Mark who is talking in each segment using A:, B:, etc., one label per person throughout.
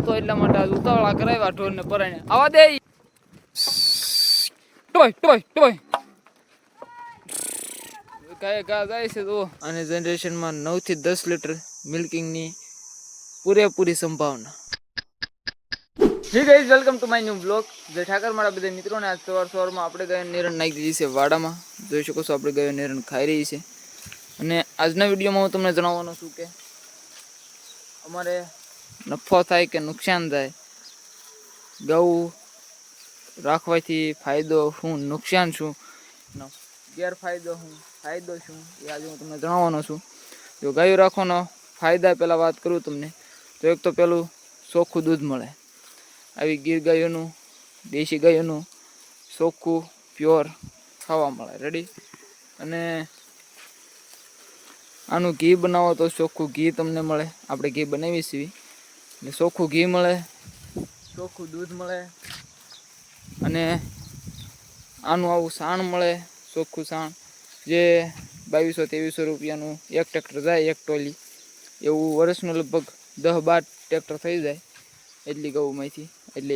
A: હતો એટલા માટે આજ ઉતાવળા કરાવ્યા ઢોરને પરાણે. આવા દે ટોય ટોય ટોય કાંઈ ઘા જાય છે તો. અને જનરેશનમાં 9 થી 10 લીટર મિલ્કિંગની પૂરેપૂરી સંભાવના. જી guys, welcome to my new blog. Jay Thakar મારા બધા મિત્રોને. આજ સવારમાં આપણે ગાયો નિરણ નાખી દીધી છે વાડામાં. જોઈ શકો છો આપણે ગાયો નિરણ ખાઈ રહી છે. અને આજના વિડીયોમાં હું તમને જણાવવાનો છું કે અમારે નફો થાય કે નુકસાન થાય, ગૌ રાખવાથી ફાયદો શું, નુકસાન શું, ગેરફાયદો શું, ફાયદો શું, એ આજે હું તમને જણાવવાનો છું. જો ગાયો રાખવાનો ફાયદા પહેલાં વાત કરું તમને, તો એક તો પેલું ચોખ્ખું દૂધ મળે. આવી ગીર ગાયોનું, દેશી ગાયોનું ચોખ્ખું પ્યોર ખાવા મળે. રેડી. અને આનું ઘી બનાવો તો ચોખ્ખું ઘી તમને મળે. આપણે ઘી બનાવી છીએ એટલે ચોખ્ખું ઘી મળે, ચોખ્ખું દૂધ મળે. અને આનું આવું સાણ મળે, ચોખ્ખું સાણ, જે 2200-2300 રૂપિયાનું એક ટ્રેક્ટર જાય, એક ટોલી. એવું વર્ષનું લગભગ 10-12 ટ્રેક્ટર થઈ જાય એટલી ગૌમાંથી. એટલે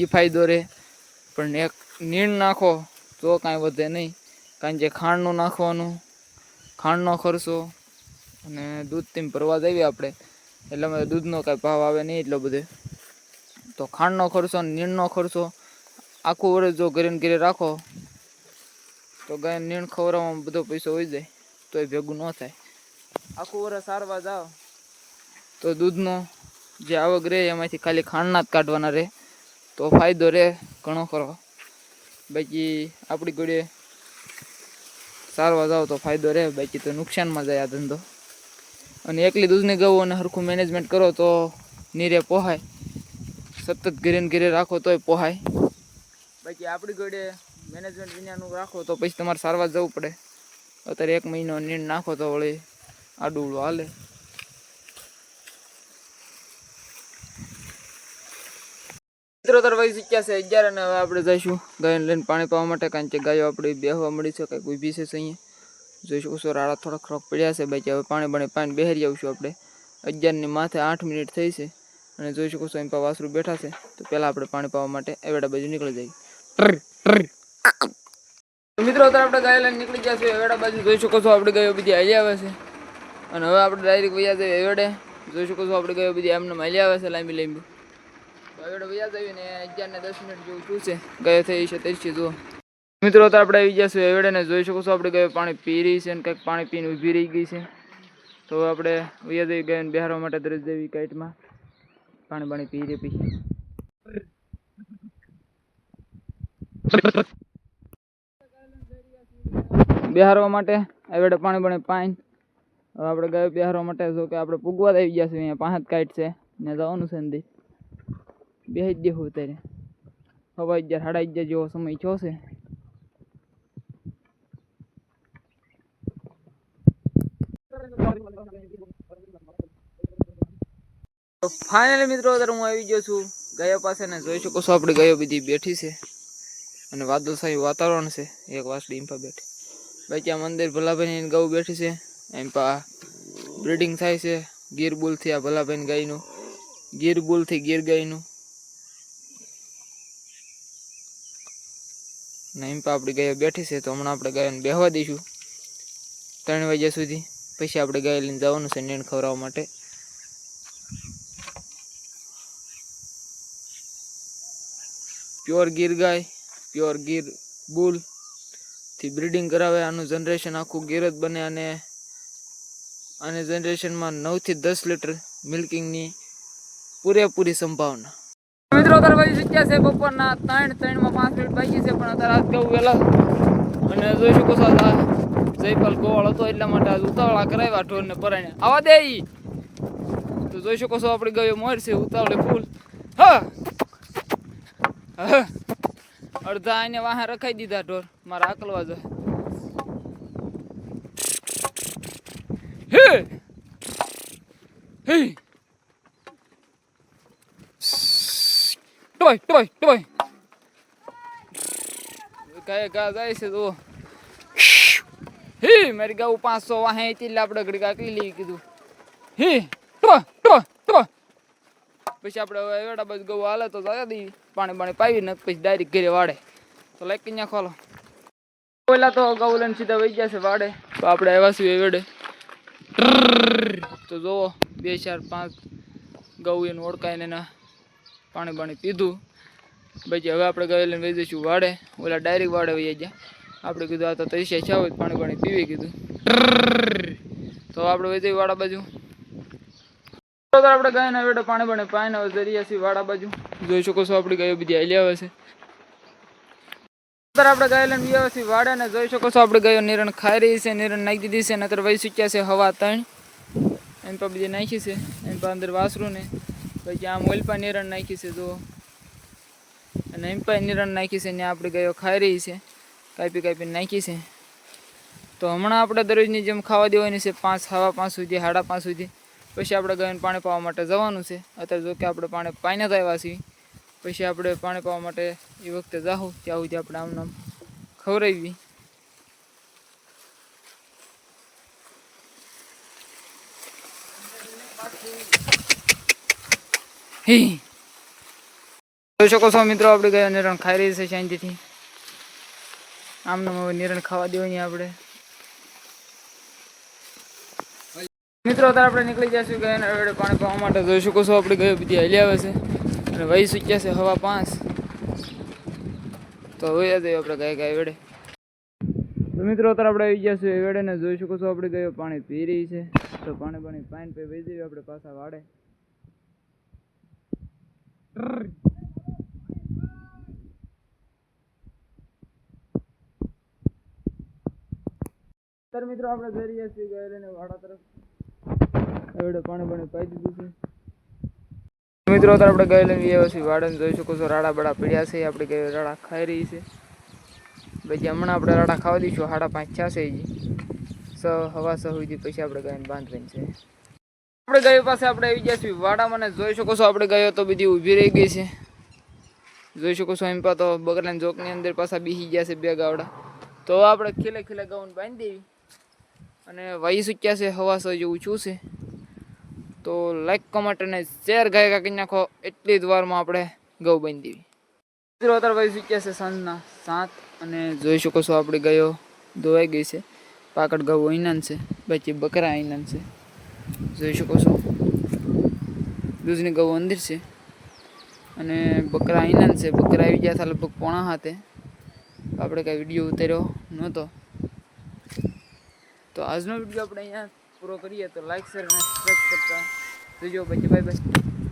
A: એ ફાયદો રહે. પણ એક નીણ નાખો તો કાંઈ વધે નહીં. કારણ કે ખાંડનું નાખવાનું, ખાંડનો ખર્ચો, અને દૂધ તેમ ભરવા જઈએ આપણે એટલે અમે દૂધનો કાંઈ ભાવ આવે નહીં એટલો બધો. તો ખાંડનો ખર્ચો અને નીણનો ખર્ચો આખું વર્ષ જો ઘરે ને ઘરે રાખો તો ગાય નીણ ખવડાવવામાં બધો પૈસો હોઈ જાય તોય ભેગું ન થાય. આખું વર્ષ સારવા જાઓ તો દૂધનો જે આવક રહે એમાંથી ખાલી ખાંડના જ કાઢવાના રહે તો ફાયદો રહે ઘણો ખરો. બાકી આપણી ઘોડે સારવા જાઓ તો ફાયદો રહે, બાકી તો નુકસાનમાં જાય આ ધંધો. અને એકલી દૂધની ગૌ અને સરખું મેનેજમેન્ટ કરો તો નીરે પોહાય. સતત ઘરે ને ઘરે રાખો તોય પોહાય. બાકી આપણી ઘોડે મેનેજમેન્ટ વિનાનું રાખો તો પછી તમારે સારવાર જવું પડે. અત્યારે 1 મહિનો નીણ નાખો તો વળી આડું હાલે. મિત્રો તાર વાગી શીખ્યા છે 11 અને હવે આપણે જઈશું ગાયોને લઈને પાણી પાવા માટે. કારણ કે ગાયો આપણી બેહવા મળી છે, કંઈક ઊભી છે અહીંયા. જોઈ શકો છો રાડા થોડાક ખરાબ પડ્યા છે. બાકી હવે પાણી બેહરી આવશું આપણે. 11 ની માથે 8 મિનિટ થઈ છે. અને જોઈ શકો છો એમ પા વાસરું બેઠા છે. તો પહેલાં આપણે પાણી પાવા માટે એવેડા બાજુ નીકળી જઈએ. મિત્રો અત્યારે આપણે ગાયો લઈને નીકળી ગયા છે એવેડા બાજુ. જોઈ શકો છો આપણે ગાયો બધી હાલી આવે છે. અને હવે આપણે ડાયરેક્ટ વૈયા જઈએ એવેડે. જોઈ શકો છો આપણે ગાયો બધી એમને હાલી આવે છે લાંબી લાંબી. એવેડે વૈયા જઈએ ને 11 ને 10 મિનિટ જેવું શું છે ગાયો થઈ છે તે જુઓ. મિત્રો અત્યારે આપણે આવી ગયા છે એવેડે ને જોઈ શકો છો આપણે ગાયો પાણી પી રહી છે અને કંઈક પાણી પીને ઊભી રહી ગઈ છે. તો આપણે વૈયા જઈએ ગાયોને બેહારવા માટે દરજ જેવી કાઈટમાં. પાણી પી રહી પછી બેહારવા માટે એવેડે પાણી પાઈન હવે આપણે ગાયો બેહારવા માટે જો કે આપણે પૂગવા આવી ગયા છે. અહીંયા 5 કાઈટ છે ને જવાનું છે ને બેહી જ દેવું અત્યારે. હવે 11 સાડા 11 જેવો સમય થયો છે. ફાઇનલી મિત્રો અત્યારે હું આવી ગયો છું ગાયો પાસે ને જોઈ શકો છો આપણે ગાયો બધી બેઠી છે. અને વાદળછાયું વાતાવરણ છે. એક વાસળી ઇમ્પા બેઠી. બાકી આ મંદિર ભલાભાઈની ગૌ બેઠી છે. એમ પા બ્રીડિંગ થાય છે ગીર બુલથી આ ભલાભાઈની ગાયનું, ગીર બુલથી ગીર ગાયનું. ને એમ પા આપણી ગાયો બેઠી છે. તો હમણાં આપણે ગાયોને બેહવા દઈશું 3 વાગ્યા સુધી. પછી આપણે ગાય લઈને જવાનું છે નીણ ખવડાવવા માટે. પ્યોર ગીર ગાય, પ્યોર ગીર બુલ થી બ્રીડિંગ કરાવે. આનું જનરેશન આખું ગીર જ બને. અને જનરેશનમાં 9 થી 10 લીટર મિલ્કિંગની પૂરેપૂરી સંભાવના. મિત્રો અત્યારે વાગી શક્યા છે બપોરના 3 માં 5 મિનિટ બાકી છે. પણ અત્યારે આજ ગૌ વહેલા અને જોઈ શકો છો જયપાલ ગોવાળ હતો એટલા માટે આજ ઉતાવળા કરાવ્યા ઢોરને પરાણે. આવા દે તો જોઈ શકો છો આપણી ગાયો મોર છે ઉતાવળે ફૂલ. હા અડધા એને વાહે રખાઈ દીધા ઢોર મારા આકલવા જાય. હે હે ટોય ટોય ટોય કાંઈ ઘા જાય છે તો. હે મારી ગાઉ 500 વાહે એટલે આપણે ઘડી કાકલી લઈ કીધું. હે ટો ટો ટો પછી આપણે હવે એવડા બસ ગૌ હાલે તો જવા દઈએ, પાણી પાવી ને પછી ડાયરેક્ટ ઘરે વાડે. તો લાઈક કરી નાખો. હાલો પહેલા તો ગૌ લઈને સીધા વહી ગયા છે વાડે. તો આપણે આવ્યા છીએ એવડે. તો જુઓ 2 4 5 ગૌ એને ઓળખાઈને એના પાણી પીધું. પછી હવે આપણે ગૌ લઈને વહી જઈશું વાડે. ઓલા ડાયરેક્ટ વાડે વહી ગયા. આપણે કીધું આ તો 3 6 હોય પાણી પીવી કીધું. તો આપણે વહી જઈએ વાડા બાજુ. આપણે ગાયના વેડે પાણી પાઈને હવે જરીએ છીએ વાડા બાજુ. જોઈ શકો છો આપણી ગાયો બધી હાલી આવે છે. આપણે ગાય લઈને આવ્યા છીએ વાડા ને જોઈ શકો છો આપણે ગાયો નિરણ ખાઈ રહી છે. નિરણ નાખી દીધી છે. નતર વહી ચૂક્યા છે હવા 3. એની પર બધી નાખી છે. એની પર અંદર વાસરું ને પછી આમ ઓલપા નિરણ નાખી છે જો. અને એમ પણ નિરણ નાખી છે ને આપણી ગાયો ખાઈ રહી છે. કાપી નાખી છે. તો હમણાં આપણે દરરોજની જેમ ખાવા દેવાની છે 5 સવા 5 સુધી 5:30 સુધી. પછી આપણે ગાયને પાણી પાવા માટે જવાનું છે. અત્યારે જો કે આપણે પાણી પાઈને જ આવ્યા છીએ. પછી આપણે પાણી પાવા માટે એ વખતે જાઉં ત્યાં સુધી આપણે આમ નામ ખવડાવી. જોઈ શકો છો મિત્રો આપણે ગાયો નિરણ ખાઈ રહી છે શાંતિથી. આમને હવે નિરણ ખાવા દેવાની આપણે. મિત્રો અત્યારે આપણે નીકળી જઈશું ગાયના વેડે પાણી પાવા માટે. જોઈ શકો છો આપણે ગાયો બધી હાલી આવે છે અને વહી ચૂક્યા છે હવા 5. તો હવે આપણે ગાય વેડે. તો મિત્રો અત્યારે આપણે આવી ગયા છીએ વેડે ને જોઈ શકો છો આપણે ગાયો પાણી પી રહી છે. તો પાણી પાઈને પછી વહી જઈએ આપણે પાછા વાડે. મિત્રો આપણે જઈ રહ્યા છીએ ગાય લઈને વાડા તરફ. એવડે પાણી પાઈ દીધું છે. મિત્રો અત્યારે આપણે ગાય લઈને આવ્યા છીએ વાડે. જોઈ શકો છો રાડા બડા પડ્યા છે. આપણે ગાય રાડા ખાઈ રહી છે. પછી હમણાં આપણે રાડા ખાવા દઈશું 5:30 થયા છે. હવા 6 સુધી પછી આપણે ગાયને બાંધવાની છે. આપણે ગાયો પાસે આપણે આવી ગયા છીએ વાડામાં ને જોઈ શકો છો આપણે ગાયો તો બધી ઊભી રહી ગઈ છે. જોઈ શકો છો એમ તો બગલાની ચોકની અંદર પાછા બેસી ગયા છે 2 ગાવડા. તો આપણે ખીલે ગાઉન બાંધી દેવી અને વહી ચૂક્યા છે હવા 6 જેવું છું છે. તો લાઈક કમેન્ટ અને શેર ગાય કરી નાખો. એટલી જ વારમાં આપણે ગૌ બાંધી દેવી. મિત્રો અત્યારે વહી ચૂક્યા છે સાંજના 7 અને જોઈ શકો છો આપણી ગાયો ધોવાઈ ગઈ છે. પાકડ ગૌ અહીંના છે. પછી બકરા અહીંના છે. જોઈ શકો છો દૂધની ગૌ અંદર છે અને બકરા અહીંના છે. બકરા આવી ગયા હતા લગભગ 6:30. આપણે કાંઈ વિડીયો ઉતાર્યો નહોતો. તો આજનો વિડીયો આપણે અહીંયા પૂરો કરીએ. તો લાઈક શેર અને સબસ્ક્રાઈબ કરતા જજો. Bye bye.